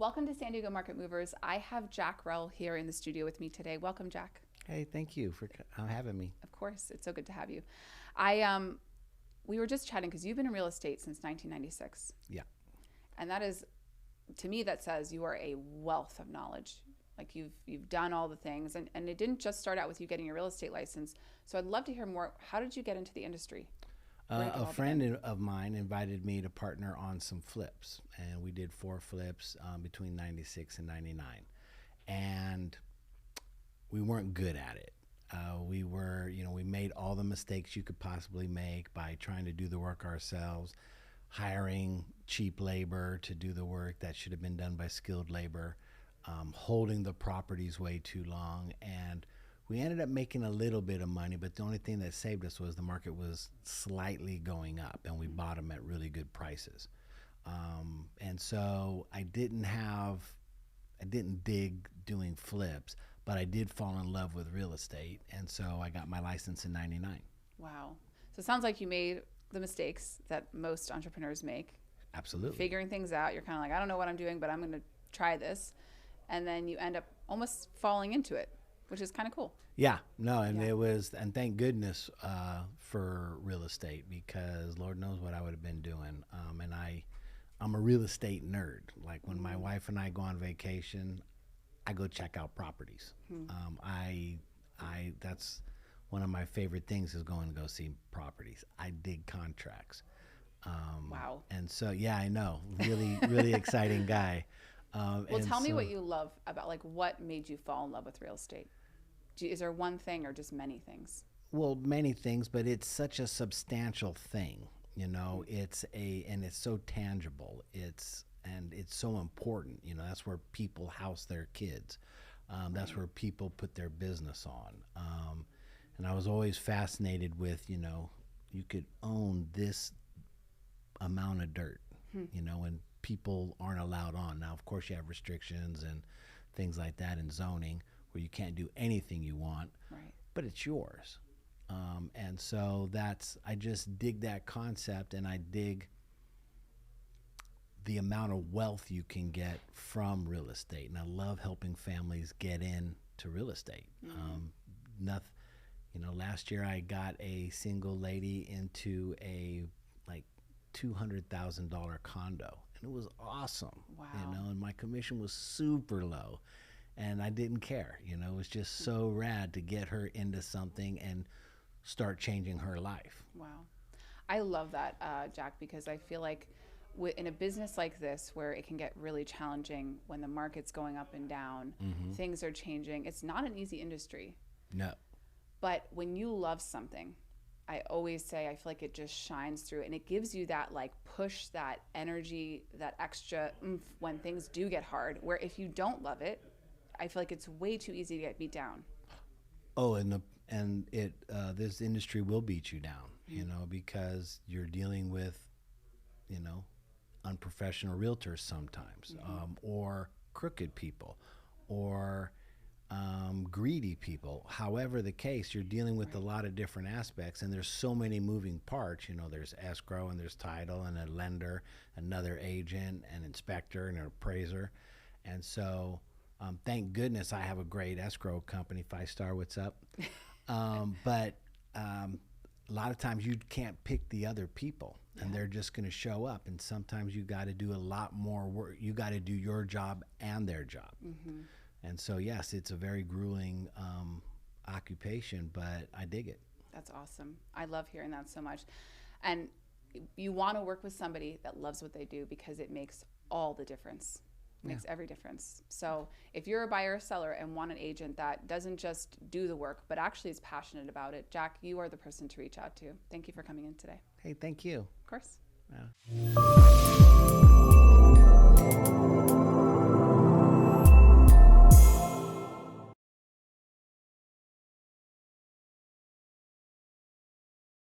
Welcome to San Diego Market Movers. I have Jack Rowell here in the studio with me today. Welcome, Jack. Hey, thank you for having me. Of course, it's so good to have you. We were just chatting because you've been in real estate since 1996. Yeah. And that is, to me, that says you are a wealth of knowledge. Like you've done all the things, and it didn't just start out with you getting your real estate license. So I'd love to hear more. How did you get into the industry? A friend of mine invited me to partner on some flips, and we did 4 flips between 96 and 99. And we weren't good at it. We made all the mistakes you could possibly make by trying to do the work ourselves, hiring cheap labor to do the work that should have been done by skilled labor, holding the properties way too long, and we ended up making a little bit of money, but the only thing that saved us was the market was slightly going up, and we bought them at really good prices. And so I didn't dig doing flips, but I did fall in love with real estate, and so I got my license in 99. Wow. So it sounds like you made the mistakes that most entrepreneurs make. Absolutely. Figuring things out. You're kind of like, I don't know what I'm doing, but I'm going to try this. And then you end up almost falling into it, which is kind of cool. Yeah, no, and it was, and thank goodness for real estate, because Lord knows what I would have been doing. And I'm a real estate nerd. Like when my wife and I go on vacation, I go check out properties. That's one of my favorite things, is going to go see properties. I dig contracts. Wow. And so, yeah, I know, really, really exciting guy. Well, tell me what you love about, like, what made you fall in love with real estate? Is there one thing or just many things? Well, many things, but it's such a substantial thing, and it's so tangible. It's so important, that's where people house their kids. That's where people put their business on. And I was always fascinated with, you could own this amount of dirt, and people aren't allowed on. Now, of course, you have restrictions and things like that in zoning where you can't do anything you want, right, but it's yours. And so I just dig that concept, and I dig the amount of wealth you can get from real estate. And I love helping families get into real estate. Last year I got a single lady into a $200,000 condo, and it was awesome. Wow. And my commission was super low, and I didn't care. It was just so rad to get her into something and start changing her life. Wow. I love that, Jack, because I feel like in a business like this, where it can get really challenging when the market's going up and down, things are changing. It's not an easy industry. No. But when you love something, I always say, I feel like it just shines through, and it gives you that push, that energy, that extra oomph when things do get hard, where if you don't love it, I feel like it's way too easy to get beat down. Oh, this industry will beat you down, because you're dealing with, unprofessional realtors sometimes, or crooked people, or greedy people. However the case, you're dealing with a lot of different aspects, and there's so many moving parts. There's escrow, and there's title, and a lender, another agent, an inspector, and an appraiser. And so thank goodness I have a great escrow company, 5-Star, what's up? But a lot of times you can't pick the other people, and they're just going to show up. And sometimes you got to do a lot more work. You got to do your job and their job. And so, yes, it's a very grueling occupation, but I dig it. That's awesome. I love hearing that so much. And you want to work with somebody that loves what they do, because it makes all the difference. It makes every difference. So if you're a buyer or seller and want an agent that doesn't just do the work, but actually is passionate about it, Jack, you are the person to reach out to. Thank you for coming in today. Hey, thank you. Of course. Yeah.